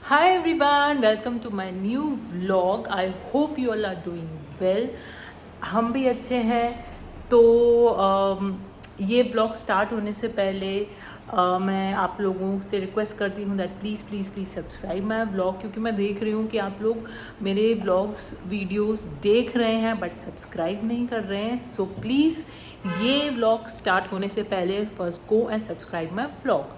Hi everyone, welcome to my new vlog. I hope you all are doing well. हम भी अच्छे हैं। तो ये ब्लॉग स्टार्ट होने से पहले मैं आप लोगों से रिक्वेस्ट करती हूँ that please please please subscribe my blog, क्योंकि मैं देख रही हूँ कि आप लोग मेरे ब्लॉग्स वीडियोस देख रहे हैं बट सब्सक्राइब नहीं कर रहे हैं। सो प्लीज़ ये ब्लॉग स्टार्ट होने से पहले first go and subscribe my blog.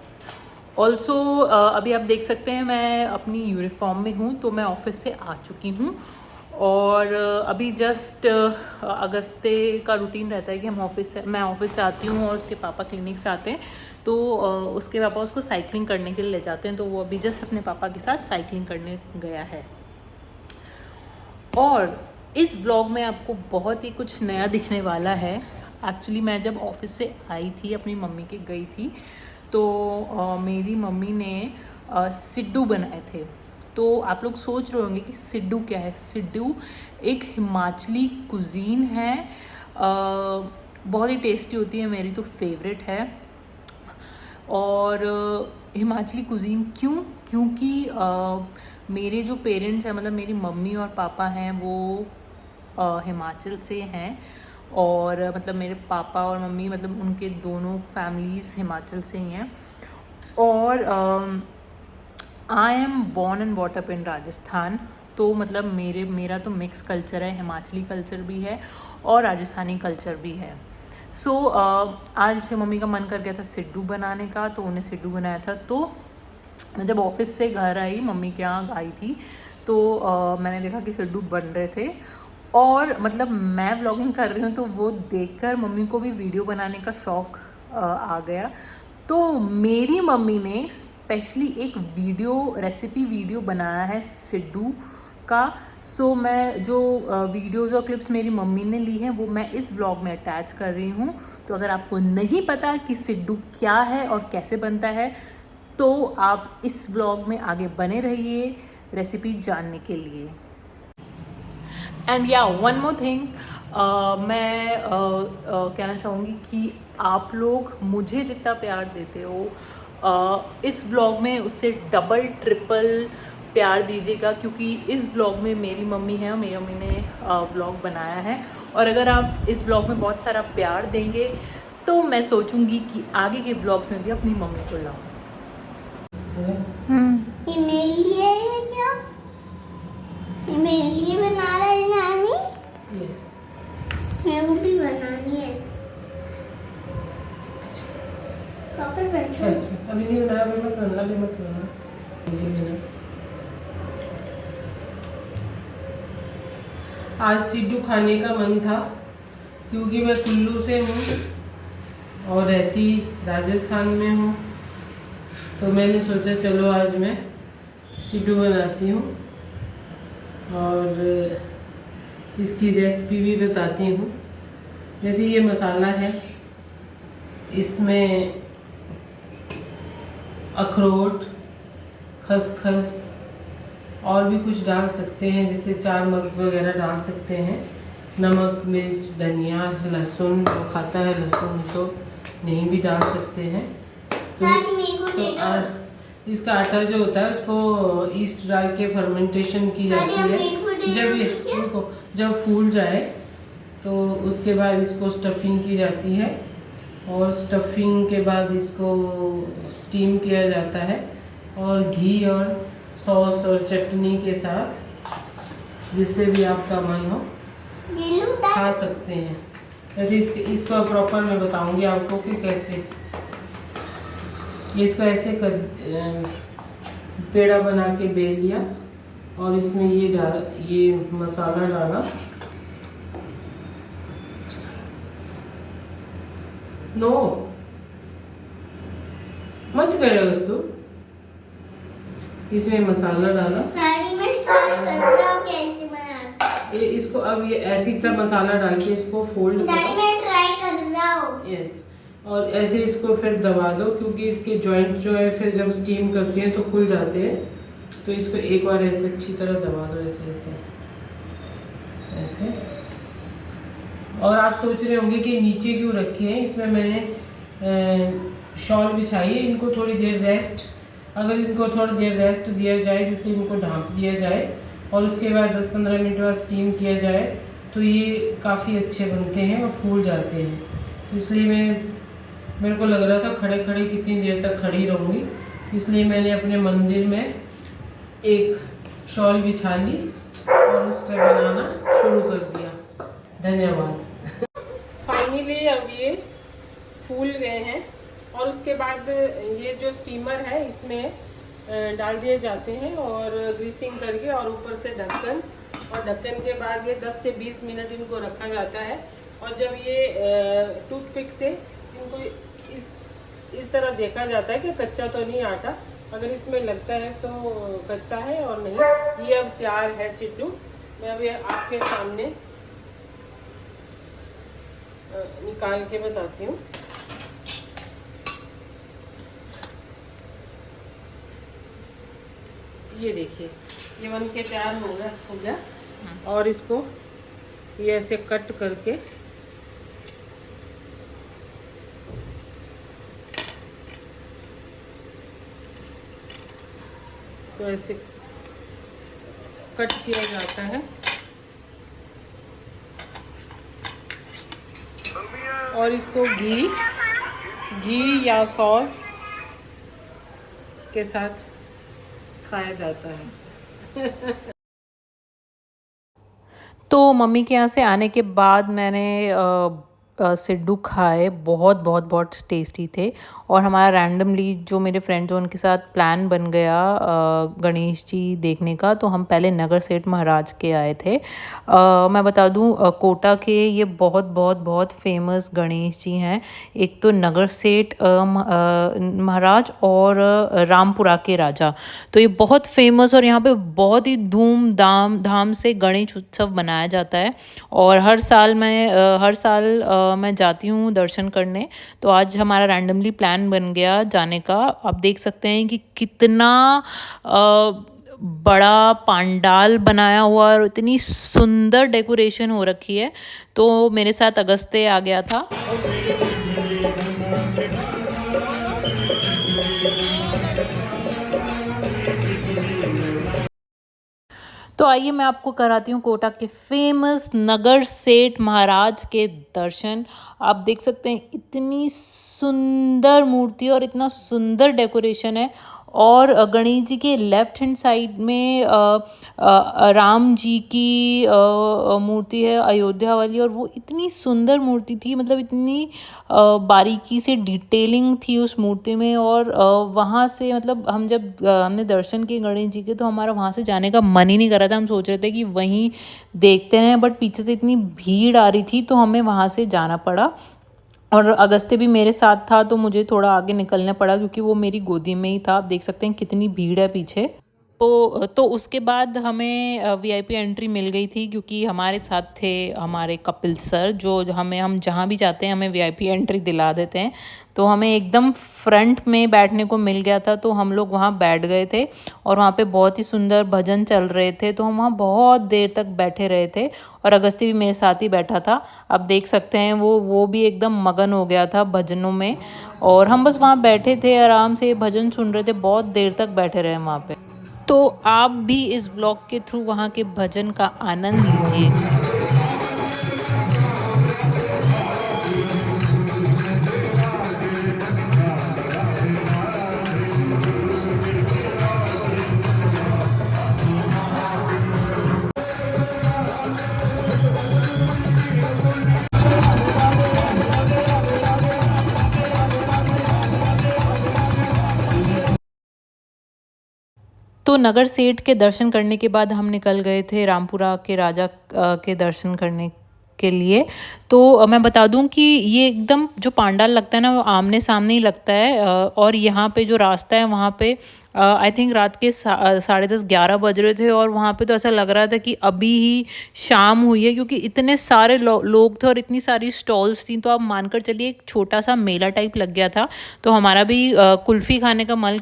Also अभी आप देख सकते हैं मैं अपनी यूनिफॉर्म में हूँ, तो मैं ऑफिस से आ चुकी हूँ। और अभी जस्ट अगस्ते का रूटीन रहता है कि मैं ऑफिस से आती हूँ और उसके पापा क्लिनिक से आते हैं, तो उसके पापा उसको साइकिलिंग करने के लिए ले जाते हैं, तो वो अभी जस्ट अपने पापा के साथ साइकिलिंग करने गया है। और इस ब्लॉग में आपको बहुत ही कुछ नया दिखने वाला है। एक्चुअली मैं जब ऑफिस से आई थी, अपनी मम्मी के गई थी, तो मेरी मम्मी ने सिड्डू बनाए थे। तो आप लोग सोच रहे होंगे कि सिड्डू क्या है। सिड्डू एक हिमाचली कुजीन है, बहुत ही टेस्टी होती है, मेरी तो फेवरेट है। और हिमाचली कुजीन क्यों? क्योंकि मेरे जो पेरेंट्स हैं, मतलब मेरी मम्मी और पापा हैं, वो हिमाचल से हैं। और मतलब मेरे पापा और मम्मी, मतलब उनके दोनों फैमिलीज़ हिमाचल से ही हैं। और I am born and bought up in Rajasthan, तो मतलब मेरा तो मिक्स कल्चर है, हिमाचली कल्चर भी है और राजस्थानी कल्चर भी है। सो आज मम्मी का मन कर गया था सिड्डू बनाने का, तो उन्हें सिड्डू बनाया था। तो मैं जब ऑफिस से घर आई, मम्मी के यहाँ आई थी, तो मैंने देखा कि सिड्डू बन रहे थे। और मतलब मैं व्लॉगिंग कर रही हूँ, तो वो देखकर मम्मी को भी वीडियो बनाने का शौक़ आ गया। तो मेरी मम्मी ने स्पेशली एक रेसिपी वीडियो बनाया है सिड्डू का। सो मैं जो वीडियोज़ और क्लिप्स मेरी मम्मी ने ली हैं, वो मैं इस ब्लॉग में अटैच कर रही हूँ। तो अगर आपको नहीं पता कि सिड्डू क्या है और कैसे बनता है, तो आप इस ब्लॉग में आगे बने रहिए रेसिपी जानने के लिए। एंड या वन मोर थिंग, मैं कहना चाहूँगी कि आप लोग मुझे जितना प्यार देते हो इस ब्लॉग में उससे डबल ट्रिपल प्यार दीजिएगा, क्योंकि इस ब्लॉग में मेरी मम्मी है और मेरी मम्मी ने ब्लॉग बनाया है। और अगर आप इस ब्लॉग में बहुत सारा प्यार देंगे, तो मैं सोचूंगी कि आगे के ब्लॉग्स में भी अपनी मम्मी को लाऊं। ये मेरे लिए है क्या? ये मेरे लिए बना रहा है नानी? यस, मेरे को भी बनानी है। कहाँ बैठो? अभी नहीं बनाया, अभी मत करना, अभी मत करना। आज सिड्डू खाने का मन था, क्योंकि मैं कुल्लू से हूँ और रहती राजस्थान में हूँ, तो मैंने सोचा चलो आज मैं सिड्डू बनाती हूँ और इसकी रेसिपी भी बताती हूँ। जैसे ये मसाला है, इसमें अखरोट, खसखस और भी कुछ डाल सकते हैं, जैसे 4 मगज वगैरह डाल सकते हैं। नमक, मिर्च, धनिया, लहसुन, जो खाता है लहसुन तो नहीं भी डाल सकते हैं। तो इसका आटा जो होता है उसको ईस्ट डाल के फर्मेंटेशन की जाती है। जब फूल जाए तो उसके बाद इसको स्टफिंग की जाती है, और स्टफिंग के बाद इसको स्टीम किया जाता है, और घी और सॉस और चटनी के साथ, जिससे भी आपका मन हो खा सकते हैं। वैसे इसको प्रॉपर मैं बताऊंगी आपको कि कैसे। इसको ऐसे पेड़ा बना के बेल लिया, और इसमें ये मसाला डाला। नो मत करेगा तू। इसमें मसाला डाला। इसको अब ये ऐसी तरह मसाला डाल के इसको फोल्ड करो। यस, और ऐसे इसको फिर दबा दो, क्योंकि इसके जॉइंट जो है फिर जब स्टीम करते हैं तो खुल जाते हैं। तो इसको एक बार ऐसे अच्छी तरह दबा दो, ऐसे ऐसे ऐसे। और आप सोच रहे होंगे कि नीचे क्यों रखे हैं, इसमें मैंने शॉल बिछाई है, इनको थोड़ी देर रेस्ट अगर इनको थोड़ी देर रेस्ट दिया जाए, जैसे इनको ढाँप दिया जाए और उसके बाद 10-15 मिनट बाद स्टीम किया जाए तो ये काफ़ी अच्छे बनते हैं और फूल जाते हैं। तो इसलिए मेरे को लग रहा था खड़े खड़े कितनी देर तक खड़ी रहूँगी, इसलिए मैंने अपने मंदिर में एक शॉल बिछा ली और उस पर बनाना शुरू कर दिया। धन्यवाद। फाइनली अब ये फूल गए हैं और उसके बाद ये जो स्टीमर है इसमें डाल दिए जाते हैं और ग्रीसिंग करके और ऊपर से ढक्कन, और ढक्कन के बाद ये 10 से 20 मिनट इनको रखा जाता है। और जब ये टूथपिक से इनको इस तरह देखा जाता है कि कच्चा तो नहीं आटा, अगर इसमें लगता है तो कच्चा है और नहीं। ये अब तैयार है सिड्डू। मैं अभी आपके सामने निकाल के बताती हूँ। ये देखिए, ये बन के तैयार हो गया और इसको ये ऐसे कट करके तो ऐसे कट किया जाता है और इसको घी या सॉस के साथ खाया जाता है। तो मम्मी के यहाँ से आने के बाद मैंने सिड्डू खाए, बहुत बहुत बहुत टेस्टी थे। और हमारा रैंडमली जो मेरे फ्रेंड्स हैं उनके साथ प्लान बन गया गणेश जी देखने का, तो हम पहले नगर सेठ महाराज के आए थे। मैं बता दूं कोटा के ये बहुत बहुत बहुत फेमस गणेश जी हैं। एक तो नगर सेठ महाराज और रामपुरा के राजा, तो ये बहुत फेमस और यहाँ पे बहुत ही धाम से गणेश उत्सव मनाया जाता है। और हर साल मैं जाती हूँ दर्शन करने, तो आज हमारा रैंडमली प्लान बन गया जाने का। आप देख सकते हैं कि कितना बड़ा पंडाल बनाया हुआ और इतनी सुंदर डेकोरेशन हो रखी है। तो मेरे साथ अगस्त्य आ गया था। तो आइए मैं आपको कराती हूँ कोटा के फेमस नगर सेठ महाराज के दर्शन। आप देख सकते हैं इतनी सुंदर मूर्ति और इतना सुंदर डेकोरेशन है। और गणेश जी के लेफ्ट हैंड साइड में राम जी की मूर्ति है अयोध्या वाली, और वो इतनी सुंदर मूर्ति थी, मतलब इतनी बारीकी से डिटेलिंग थी उस मूर्ति में। और वहाँ से मतलब हमने दर्शन किए गणेश जी के, तो हमारा वहाँ से जाने का मन ही नहीं कर रहा था। हम सोच रहे थे कि वहीं देखते रहें, बट पीछे से इतनी भीड़ आ रही थी तो हमें वहाँ से जाना पड़ा। और अगस्त्य भी मेरे साथ था तो मुझे थोड़ा आगे निकलना पड़ा क्योंकि वो मेरी गोदी में ही था। आप देख सकते हैं कितनी भीड़ है पीछे। तो उसके बाद हमें वीआईपी एंट्री मिल गई थी क्योंकि हमारे साथ थे हमारे कपिल सर, जो हम जहाँ भी जाते हैं हमें वीआईपी एंट्री दिला देते हैं। तो हमें एकदम फ्रंट में बैठने को मिल गया था, तो हम लोग वहाँ बैठ गए थे। और वहाँ पे बहुत ही सुंदर भजन चल रहे थे, तो हम वहाँ बहुत देर तक बैठे रहे थे। और अगस्त्य भी मेरे साथ ही बैठा था। आप देख सकते हैं वो भी एकदम मगन हो गया था भजनों में, और हम बस वहाँ बैठे थे आराम से भजन सुन रहे थे। बहुत देर तक बैठे रहे वहाँ पे। तो आप भी इस ब्लॉग के थ्रू वहाँ के भजन का आनंद लीजिए। तो नगर सेठ के दर्शन करने के बाद हम निकल गए थे रामपुरा के राजा के दर्शन करने के लिए। तो मैं बता दूं कि ये एकदम जो पंडाल लगता है ना, वो आमने सामने ही लगता है। और यहाँ पे जो रास्ता है वहाँ पे आई थिंक रात के 10:30-11 बज रहे थे, और वहाँ पे तो ऐसा लग रहा था कि अभी ही शाम हुई है, क्योंकि इतने सारे लोग थे और इतनी सारी स्टॉल्स थी। तो आप मानकर चलिए एक छोटा सा मेला टाइप लग गया था। तो हमारा भी कुल्फ़ी खाने का मन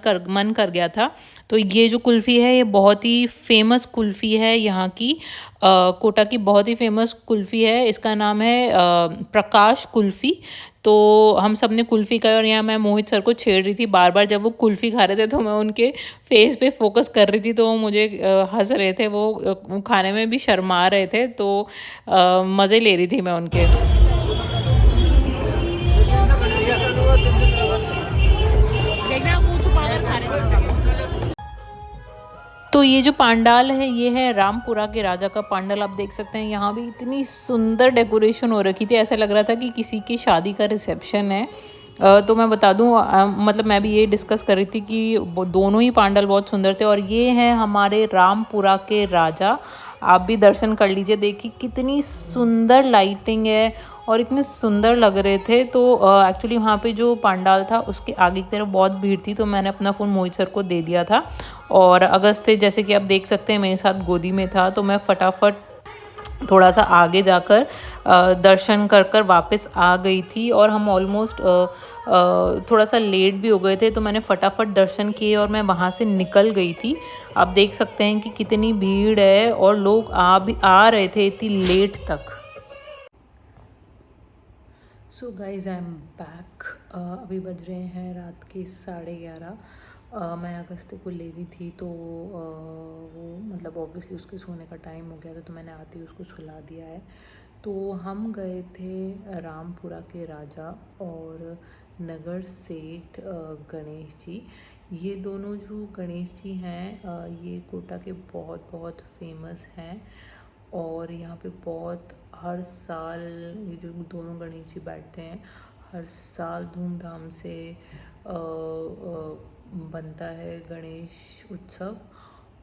कर गया था। तो ये जो कुल्फ़ी है ये बहुत ही फेमस कुल्फ़ी है यहाँ की, कोटा की बहुत ही फेमस कुल्फ़ी है। इसका नाम है प्रकाश कुल्फ़ी। तो हम सब ने कुल्फ़ी खाई और यहाँ मैं मोहित सर को छेड़ रही थी बार बार। जब वो कुल्फ़ी खा रहे थे तो मैं उनके फेस पे फोकस कर रही थी, तो वो मुझे हंस रहे थे, वो खाने में भी शर्मा रहे थे, तो मज़े ले रही थी मैं उनके। तो ये जो पंडाल है ये है रामपुरा के राजा का पंडाल। आप देख सकते हैं यहाँ भी इतनी सुंदर डेकोरेशन हो रखी थी, ऐसा लग रहा था कि किसी की शादी का रिसेप्शन है। तो मैं बता दूं, मतलब मैं भी ये डिस्कस कर रही थी कि दोनों ही पंडाल बहुत सुंदर थे। और ये हैं हमारे रामपुरा के राजा, आप भी दर्शन कर लीजिए। देखिए कितनी सुंदर लाइटिंग है और इतने सुंदर लग रहे थे। तो एक्चुअली वहाँ पे जो पंडाल था उसके आगे की तरफ बहुत भीड़ थी, तो मैंने अपना फ़ोन मोहित सर को दे दिया था। और अगस्त्य जैसे कि आप देख सकते हैं मेरे साथ गोदी में था, तो मैं फटाफट थोड़ा सा आगे जाकर दर्शन कर कर वापस आ गई थी। और हम ऑलमोस्ट थोड़ा सा लेट भी हो गए थे, तो मैंने फटाफट दर्शन किए और मैं वहाँ से निकल गई थी। आप देख सकते हैं कि कितनी भीड़ है और लोग आ रहे थे इतनी लेट तक। So guys I am back. अभी बज रहे हैं रात के 11:30। मैं अगस्त्य को ले गई थी, तो वो मतलब ऑब्वियसली उसके सोने का टाइम हो गया था, तो मैंने आते ही उसको सुला दिया है। तो हम गए थे रामपुरा के राजा और नगर सेठ गणेश जी। ये दोनों जो गणेश जी हैं ये कोटा के बहुत बहुत फेमस हैं। और यहाँ पे बहुत हर साल ये जो दोनों गणेश जी बैठते हैं, हर साल धूमधाम से बनता है गणेश उत्सव।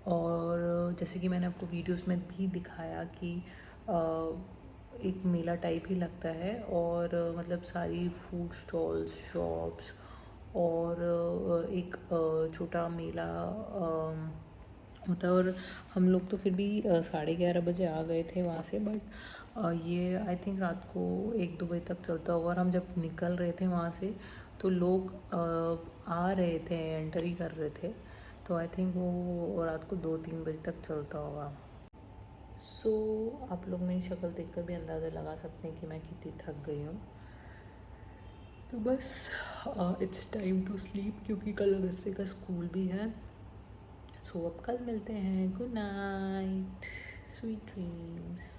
और जैसे कि मैंने आपको वीडियोस में भी दिखाया कि एक मेला टाइप ही लगता है, और मतलब सारी फूड स्टॉल्स, शॉप्स और एक छोटा मेला होता है। और हम लोग तो फिर भी 11:30 बजे आ गए थे वहाँ से, बट ये आई थिंक रात को 1-2 बजे तक चलता होगा। और हम जब निकल रहे थे वहाँ से तो लोग आ रहे थे, एंटर ही कर रहे थे, तो आई थिंक वो रात को 2-3 बजे तक चलता होगा। सो आप लोग मेरी शक्ल देखकर भी अंदाज़ा लगा सकते हैं कि मैं कितनी थक गई हूँ। तो बस इट्स टाइम टू स्लीप, क्योंकि कल अगस्त्य का स्कूल भी है। सो अब कल मिलते हैं। Good night, sweet dreams.